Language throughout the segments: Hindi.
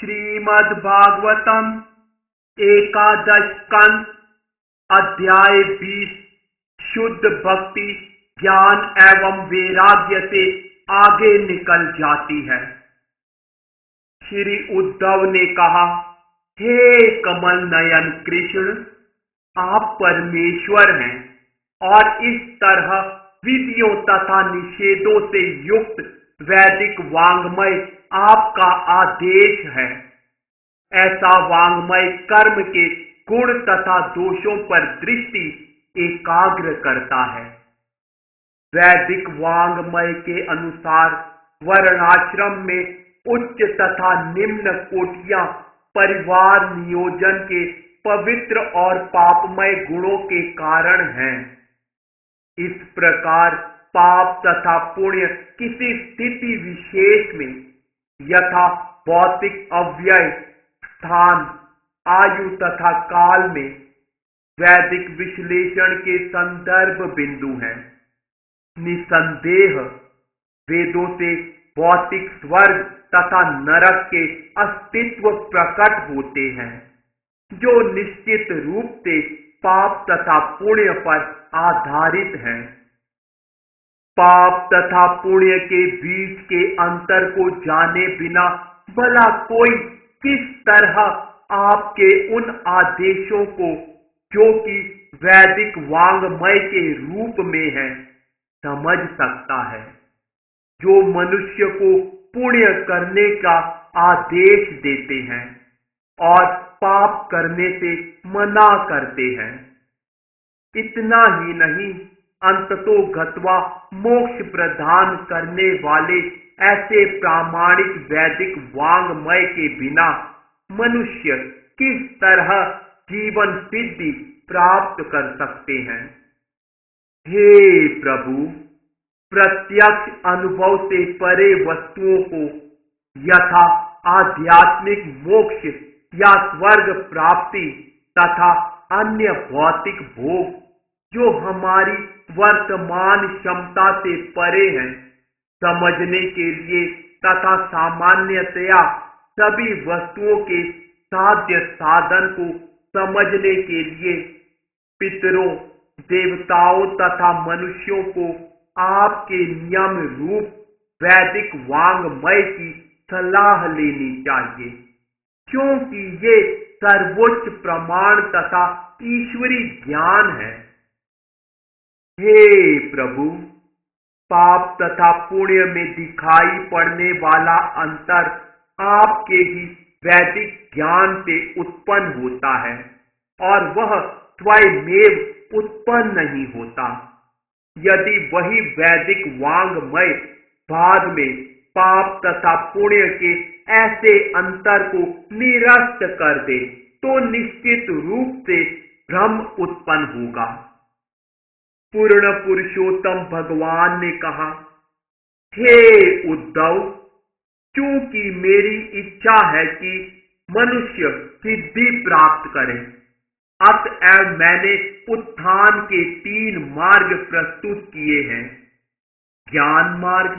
श्रीमद् भागवतम एकादश स्कंद अध्याय 20 शुद्ध भक्ति ज्ञान एवं वैराग्य से आगे निकल जाती है। श्री उद्धव ने कहा, हे कमल नयन कृष्ण, आप परमेश्वर हैं और इस तरह विधियों तथा निषेधों से युक्त वैदिक वांग्मय आपका आदेश है। ऐसा वांग्मय कर्म के गुण तथा दोषों पर दृष्टि एकाग्र करता है। वैदिक वांग्मय के अनुसार वर्णाश्रम में उच्च तथा निम्न कोटियां परिवार नियोजन के पवित्र और पापमय गुणों के कारण हैं। इस प्रकार पाप तथा पुण्य किसी स्थिति विशेष में यथा भौतिक अव्यय, स्थान, आयु तथा काल में वैदिक विश्लेषण के संदर्भ बिंदु हैं। निसंदेह वेदों से भौतिक स्वर्ग तथा नरक के अस्तित्व प्रकट होते हैं, जो निश्चित रूप से पाप तथा पुण्य पर आधारित हैं। पाप तथा पुण्य के बीच के अंतर को जाने बिना भला कोई किस तरह आपके उन आदेशों को, जो कि वैदिक वांग्मय के रूप में है, समझ सकता है, जो मनुष्य को पुण्य करने का आदेश देते हैं और पाप करने से मना करते हैं। इतना ही नहीं, अंततो गत्वा मोक्ष प्रदान करने वाले ऐसे प्रामाणिक वैदिक वांग्मय के बिना मनुष्य किस तरह जीवन सिद्धि प्राप्त कर सकते हैं। हे प्रभु, प्रत्यक्ष अनुभव से परे वस्तुओं को यथा आध्यात्मिक मोक्ष या स्वर्ग प्राप्ति तथा अन्य भौतिक भोग जो हमारी वर्तमान क्षमता से परे हैं, समझने के लिए तथा सामान्यतया सभी वस्तुओं के साध्य साधन को समझने के लिए पितरों, देवताओं तथा मनुष्यों को आपके नियम रूप वैदिक वांग्मय की सलाह लेनी चाहिए, क्योंकि ये सर्वोच्च प्रमाण तथा ईश्वरी ज्ञान है। हे प्रभु, पाप तथा पुण्य में दिखाई पड़ने वाला अंतर आपके ही वैदिक ज्ञान से उत्पन्न होता है और वह स्वयमेव उत्पन्न नहीं होता। यदि वही वैदिक वांग्मय बाद में पाप तथा पुण्य के ऐसे अंतर को निरस्त कर दे, तो निश्चित रूप से भ्रम उत्पन्न होगा। पूर्ण पुरुषोत्तम भगवान ने कहा, हे उद्धव, क्योंकि मेरी इच्छा है कि मनुष्य सिद्धि प्राप्त करे, अतएव मैंने उत्थान के 3 मार्ग प्रस्तुत किए हैं, ज्ञान मार्ग,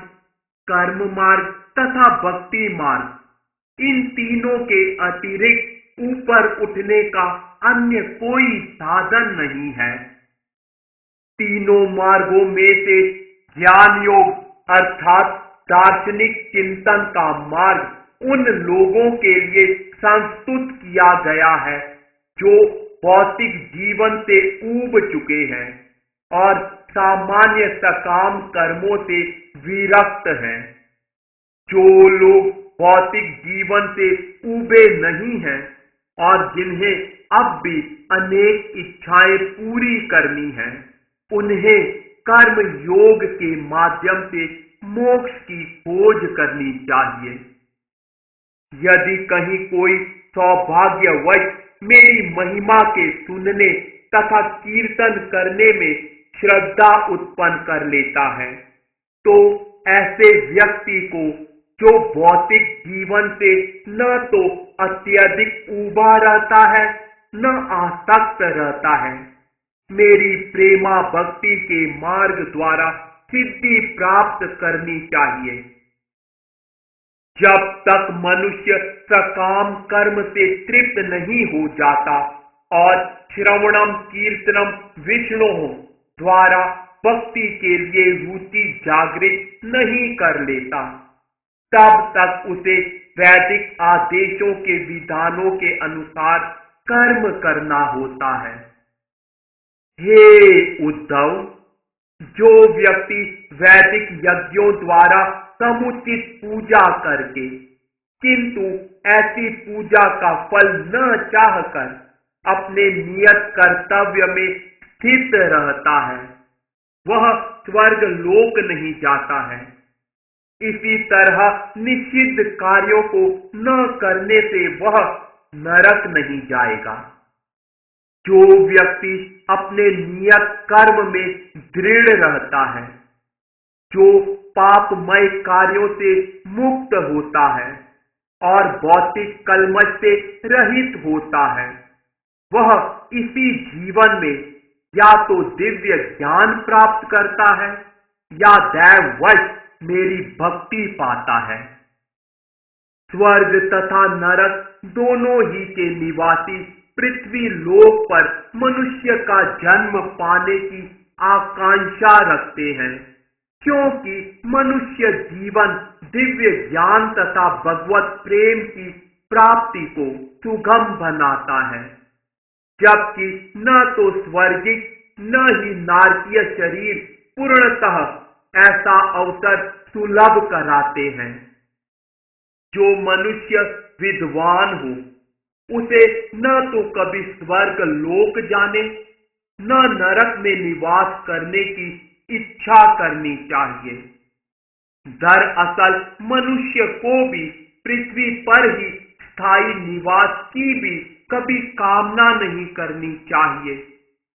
कर्म मार्ग तथा भक्ति मार्ग। इन तीनों के अतिरिक्त ऊपर उठने का अन्य कोई साधन नहीं है। तीनों मार्गों में से ज्ञान योग अर्थात दार्शनिक चिंतन का मार्ग उन लोगों के लिए संस्तुत किया गया है जो भौतिक जीवन से ऊब चुके हैं और सामान्य सकाम कर्मों से विरक्त हैं। जो लोग भौतिक जीवन से ऊबे नहीं हैं और जिन्हें अब भी अनेक इच्छाएं पूरी करनी हैं, उन्हें कर्म योग के माध्यम से मोक्ष की खोज करनी चाहिए। यदि कहीं कोई सौभाग्यवश मेरी महिमा के सुनने तथा कीर्तन करने में श्रद्धा उत्पन्न कर लेता है, तो ऐसे व्यक्ति को, जो भौतिक जीवन से न तो अत्यधिक ऊबा रहता है न आसक्त रहता है, मेरी प्रेमा भक्ति के मार्ग द्वारा सिद्धि प्राप्त करनी चाहिए। जब तक मनुष्य सकाम कर्म से तृप्त नहीं हो जाता और श्रवणम कीर्तनम विष्णु द्वारा भक्ति के लिए रुचि जागृत नहीं कर लेता, तब तक उसे वैदिक आदेशों के विधानों के अनुसार कर्म करना होता है। हे उद्धव, जो व्यक्ति वैदिक यज्ञों द्वारा समुचित पूजा करके, किंतु ऐसी पूजा का फल न चाहकर अपने नियत कर्तव्य में स्थित रहता है, वह स्वर्ग लोक नहीं जाता है। इसी तरह निषिद्ध कार्यों को न करने से वह नरक नहीं जाएगा। जो व्यक्ति अपने नियत कर्म में दृढ़ रहता है, जो पापमय कार्यों से मुक्त होता है और भौतिक कलमश से रहित होता है, वह इसी जीवन में या तो दिव्य ज्ञान प्राप्त करता है या दैववश मेरी भक्ति पाता है। स्वर्ग तथा नरक दोनों ही के निवासी पृथ्वी लोक पर मनुष्य का जन्म पाने की आकांक्षा रखते हैं, क्योंकि मनुष्य जीवन दिव्य ज्ञान तथा भगवत प्रेम की प्राप्ति को सुगम बनाता है, जबकि न तो स्वर्गिक न ही नारकीय शरीर पूर्णतः ऐसा अवसर सुलभ कराते हैं। जो मनुष्य विद्वान हो, उसे न तो कभी स्वर्ग लोक जाने न नरक में निवास करने की इच्छा करनी चाहिए। दरअसल मनुष्य को भी पृथ्वी पर ही स्थायी निवास की भी कभी कामना नहीं करनी चाहिए,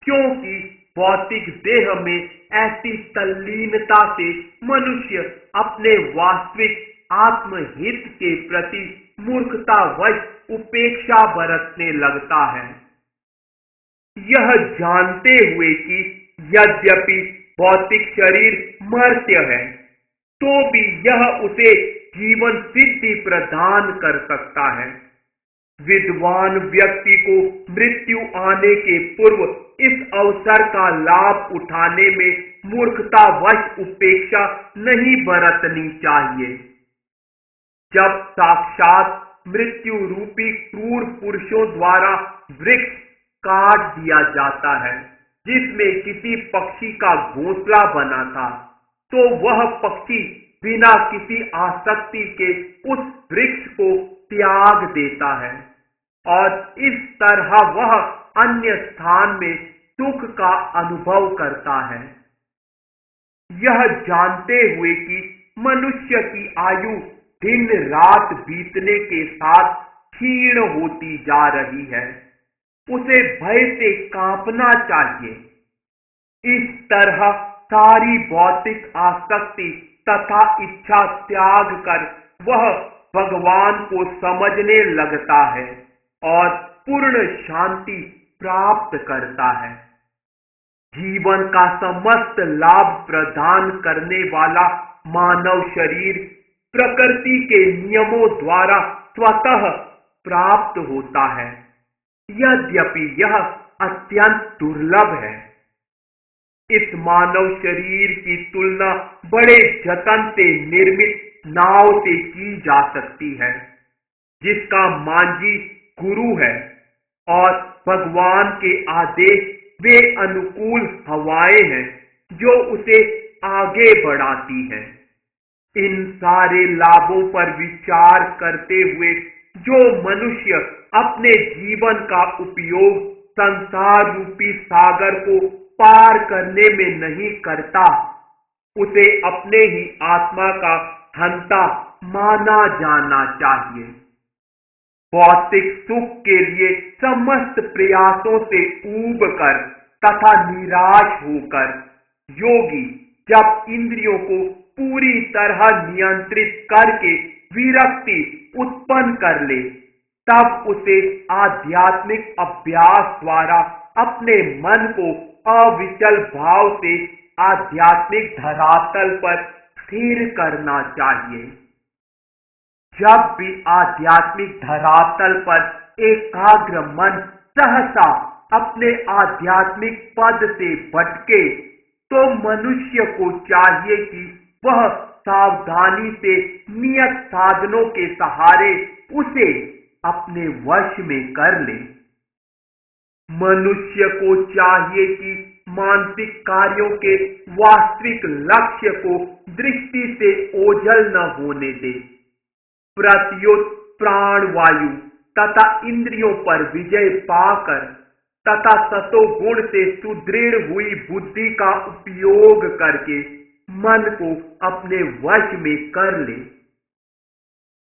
क्योंकि भौतिक देह में ऐसी तल्लीनता से मनुष्य अपने वास्तविक आत्महित के प्रति मूर्खतावश उपेक्षा बरतने लगता है। यह जानते हुए कि यद्यपि भौतिक शरीर मर्त्य है, तो भी यह उसे जीवन सिद्धि प्रदान कर सकता है। विद्वान व्यक्ति को मृत्यु आने के पूर्व इस अवसर का लाभ उठाने में मूर्खतावश उपेक्षा नहीं बरतनी चाहिए। जब साक्षात मृत्यु रूपी क्रूर पुरुषों द्वारा वृक्ष काट दिया जाता है, जिसमें किसी पक्षी का घोंसला बना था, तो वह पक्षी बिना किसी आसक्ति के उस वृक्ष को त्याग देता है और इस तरह वह अन्य स्थान में सुख का अनुभव करता है। यह जानते हुए कि मनुष्य की आयु दिन रात बीतने के साथ क्षीण होती जा रही है, उसे भय से कांपना चाहिए। इस तरह सारी भौतिक आसक्ति तथा इच्छा त्याग कर वह भगवान को समझने लगता है और पूर्ण शांति प्राप्त करता है। जीवन का समस्त लाभ प्रदान करने वाला मानव शरीर प्रकृति के नियमों द्वारा स्वतः प्राप्त होता है, यद्यपि यह अत्यंत दुर्लभ है। इस मानव शरीर की तुलना बड़े जतन से निर्मित नाव से की जा सकती है, जिसका मांझी गुरु है और भगवान के आदेश वे अनुकूल हवाएं हैं जो उसे आगे बढ़ाती हैं। इन सारे लाभों पर विचार करते हुए जो मनुष्य अपने जीवन का उपयोग संसार रूपी सागर को पार करने में नहीं करता, उसे अपने ही आत्मा का हंता माना जाना चाहिए। भौतिक सुख के लिए समस्त प्रयासों से ऊब कर तथा निराश होकर योगी जब इंद्रियों को पूरी तरह नियंत्रित करके विरक्ति उत्पन्न कर ले, तब उसे आध्यात्मिक अभ्यास द्वारा अपने मन को अविचल भाव से आध्यात्मिक धरातल पर स्थिर करना चाहिए। जब भी आध्यात्मिक धरातल पर एकाग्र मन सहसा अपने आध्यात्मिक पद से भटके, तो मनुष्य को चाहिए कि वह सावधानी से नियत साधनों के सहारे उसे अपने वश में कर ले। मनुष्य को चाहिए कि मानसिक कार्यों के वास्तविक लक्ष्य को दृष्टि से ओझल न होने दे। प्रत्युत प्राण वायु तथा इंद्रियों पर विजय पाकर तथा सतोगुण से सुदृढ़ हुई बुद्धि का उपयोग करके मन को अपने वश में कर ले।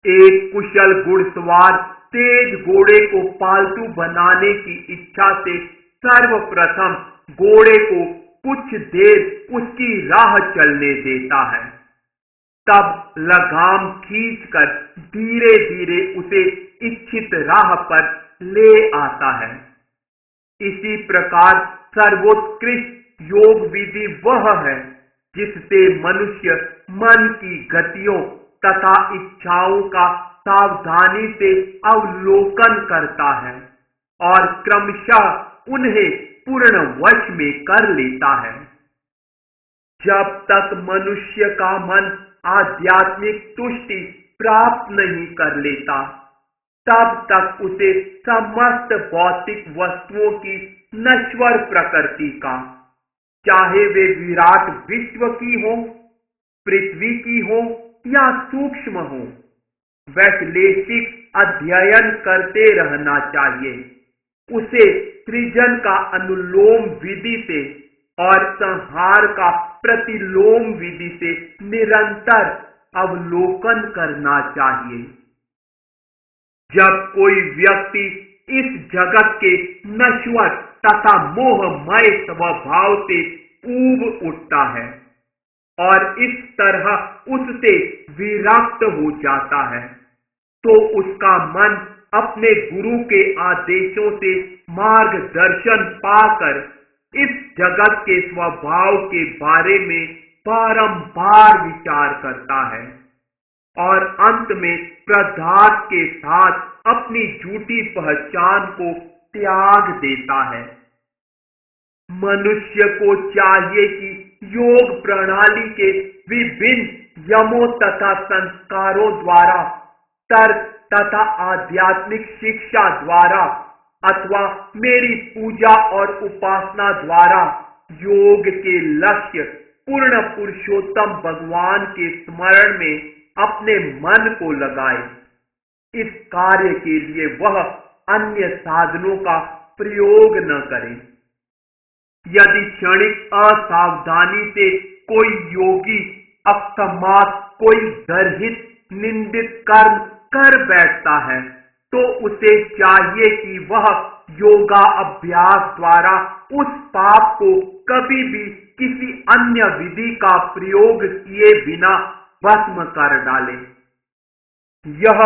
एक कुशल घुड़सवार तेज घोड़े को पालतू बनाने की इच्छा से सर्वप्रथम घोड़े को कुछ देर उसकी राह चलने देता है, तब लगाम खींचकर धीरे धीरे उसे इच्छित राह पर ले आता है। इसी प्रकार सर्वोत्कृष्ट योग विधि वह है जिससे मनुष्य मन की गतियों तथा इच्छाओं का सावधानी से अवलोकन करता है और क्रमशः उन्हें पूर्ण वश में कर लेता है। जब तक मनुष्य का मन आध्यात्मिक तुष्टि प्राप्त नहीं कर लेता, तब तक उसे समस्त भौतिक वस्तुओं की नश्वर प्रकृति का, चाहे वे विराट विश्व की हो, पृथ्वी की हो या सूक्ष्म हो, वैश्लेषिक अध्ययन करते रहना चाहिए। उसे सृजन का अनुलोम विधि से और संहार का प्रतिलोम विधि से निरंतर अवलोकन करना चाहिए। जब कोई व्यक्ति इस जगत के नश्वर तथा मोहमय स्वभाव से ऊब उठता है और इस तरह उससे विरक्त हो जाता है, तो उसका मन अपने गुरु के आदेशों से मार्गदर्शन पाकर इस जगत के स्वभाव के बारे में बारंबार विचार करता है और अंत में प्रधात के साथ अपनी झूठी पहचान को त्याग देता है। मनुष्य को चाहिए कि योग प्रणाली के विभिन्न यमों तथा संस्कारों द्वारा, तर्क तथा आध्यात्मिक शिक्षा द्वारा अथवा मेरी पूजा और उपासना द्वारा योग के लक्ष्य पूर्ण पुरुषोत्तम भगवान के स्मरण में अपने मन को लगाए। इस कार्य के लिए वह अन्य साधनों का प्रयोग न करे। यदि क्षणिक असावधानी से कोई योगी अकस्मात कोई गर्हित निंदित कर्म कर बैठता है, तो उसे चाहिए कि वह योगा अभ्यास द्वारा उस पाप को कभी भी किसी अन्य विधि का प्रयोग किए बिना भस्म कर डाले। यह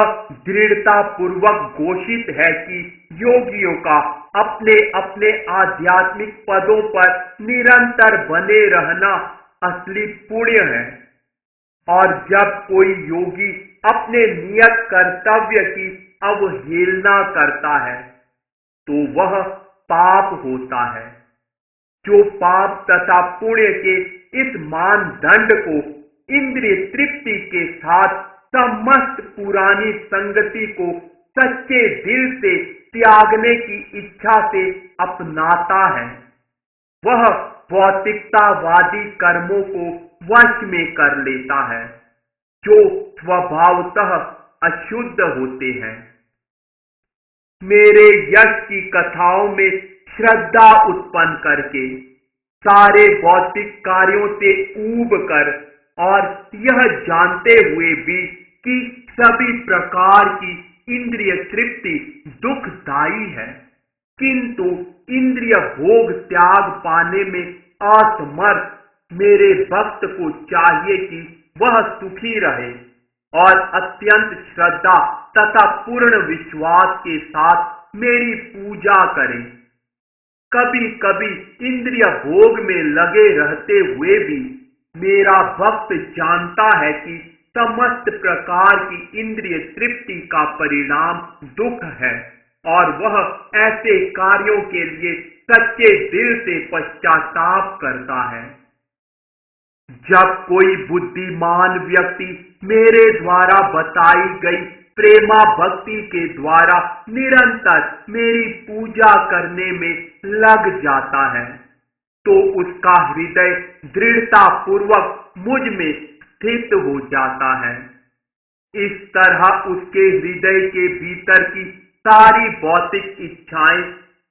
दृढ़ता पूर्वक घोषित है कि योगियों का अपने अपने आध्यात्मिक पदों पर निरंतर बने रहना असली पुण्य है, और जब कोई योगी अपने नियत कर्तव्य की अवहेलना करता है, तो वह पाप होता है। जो पाप तथा पुण्य के इस मानदंड को इंद्रिय तृप्ति के साथ समस्त पुरानी संगति को सच्चे दिल से त्यागने की इच्छा से अपनाता है, वह भौतिकतावादी कर्मों को वश में कर लेता है, जो स्वभावतः अशुद्ध होते हैं। मेरे यश की कथाओं में श्रद्धा उत्पन्न करके सारे भौतिक कार्यों से ऊब कर और यह जानते हुए भी कि सभी प्रकार की इंद्रिय तृप्ति दुखदायी है, किंतु इंद्रिय भोग त्याग पाने में असमर्थ मेरे भक्त को चाहिए कि वह सुखी रहे और अत्यंत श्रद्धा तथा पूर्ण विश्वास के साथ मेरी पूजा करे। कभी कभी इंद्रिय भोग में लगे रहते हुए भी मेरा भक्त जानता है कि समस्त प्रकार की इंद्रिय तृप्ति का परिणाम दुख है और वह ऐसे कार्यों के लिए सच्चे दिल से पश्चाताप करता है। जब कोई बुद्धिमान व्यक्ति मेरे द्वारा बताई गई प्रेमा भक्ति के द्वारा निरंतर मेरी पूजा करने में लग जाता है, तो उसका हृदय दृढ़ता पूर्वक मुझ में स्थित हो जाता है। इस तरह उसके हृदय के भीतर की सारी भौतिक इच्छाएं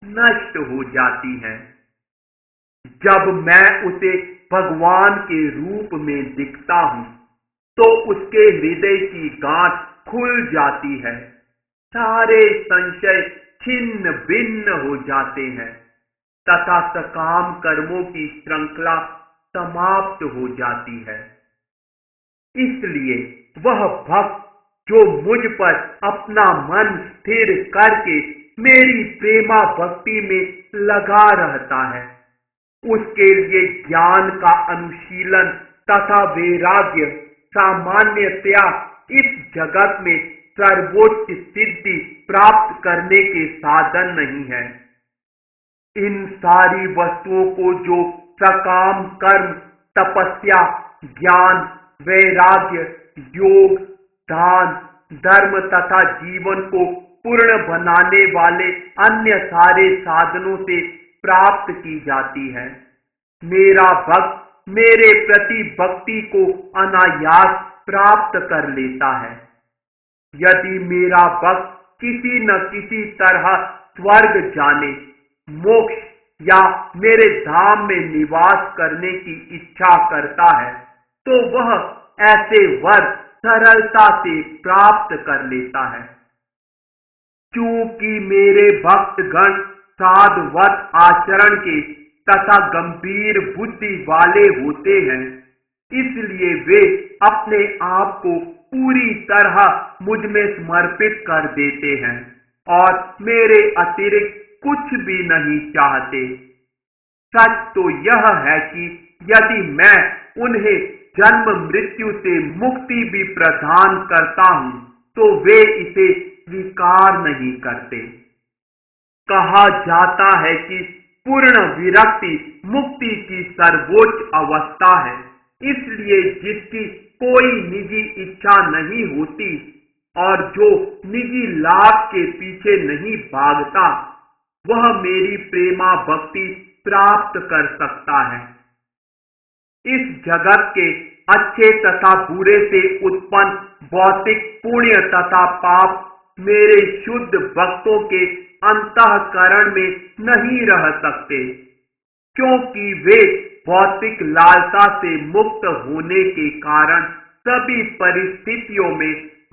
नष्ट हो जाती हैं। जब मैं उसे भगवान के रूप में दिखता हूं, तो उसके हृदय की गांठ खुल जाती है, सारे संशय छिन्न भिन्न हो जाते हैं तथा सकाम कर्मों की श्रृंखला समाप्त हो जाती है। इसलिए वह भक्त जो मुझ पर अपना मन स्थिर करके मेरी प्रेमा भक्ति में लगा रहता है, उसके लिए ज्ञान का अनुशीलन तथा वैराग्य सामान्यतया इस जगत में सर्वोच्च सिद्धि प्राप्त करने के साधन नहीं है। इन सारी वस्तुओं को जो सकाम कर्म, तपस्या, ज्ञान, वैराग्य, योग, दान, धर्म तथा जीवन को पूर्ण बनाने वाले अन्य सारे साधनों से प्राप्त की जाती है, मेरा भक्त मेरे प्रति भक्ति को अनायास प्राप्त कर लेता है। यदि मेरा भक्त किसी न किसी तरह स्वर्ग जाने, मोक्ष या मेरे धाम में निवास करने की इच्छा करता है, तो वह ऐसे वर सरलता से प्राप्त कर लेता है। क्योंकि मेरे भक्तगण साधुवत आचरण के तथा गंभीर बुद्धि वाले होते हैं, इसलिए वे अपने आप को पूरी तरह मुझ में समर्पित कर देते हैं और मेरे अतिरिक्त कुछ भी नहीं चाहते। सच तो यह है कि यदि मैं उन्हें जन्म मृत्यु से मुक्ति भी प्रदान करता हूं, तो वे इसे स्वीकार नहीं करते। कहा जाता है कि पूर्ण विरक्ति मुक्ति की सर्वोच्च अवस्था है, इसलिए जिसकी कोई निजी इच्छा नहीं होती और जो निजी लाभ के पीछे नहीं भागता, वह मेरी प्रेमा भक्ति प्राप्त कर सकता है। इस जगत के अच्छे तथा बुरे से उत्पन्न भौतिक पुण्य तथा पाप मेरे शुद्ध भक्तों के अंतःकरण में नहीं रह सकते, क्योंकि वे भौतिक लालसा से मुक्त होने के कारण सभी परिस्थितियों में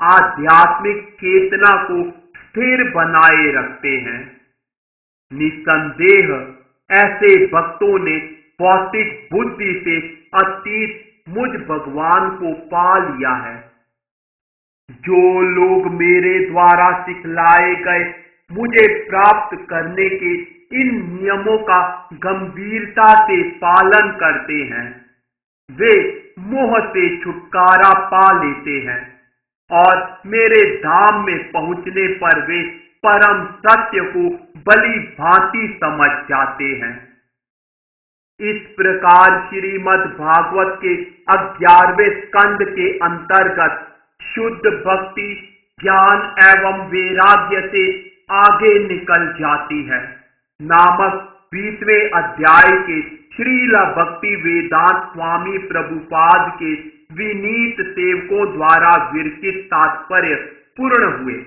आध्यात्मिक चेतना को स्थिर बनाए रखते हैं। निसंदेह ऐसे भक्तों ने भौतिक बुद्धि से अतीत मुझ भगवान को पा लिया है। जो लोग मेरे द्वारा सिखलाए गए मुझे प्राप्त करने के इन नियमों का गंभीरता से पालन करते हैं, वे मोह से छुटकारा पा लेते हैं और मेरे धाम में पहुंचने पर वे परम सत्य को भली भांति समझ जाते हैं। इस प्रकार श्रीमद् भागवत के 11वें स्कंद के अंतर्गत शुद्ध भक्ति ज्ञान एवं वैराग्य से आगे निकल जाती है नामक 20वें अध्याय के श्रील भक्ति वेदांत स्वामी प्रभुपाद के विनीत सेवकों द्वारा विरचित तात्पर्य पूर्ण हुए।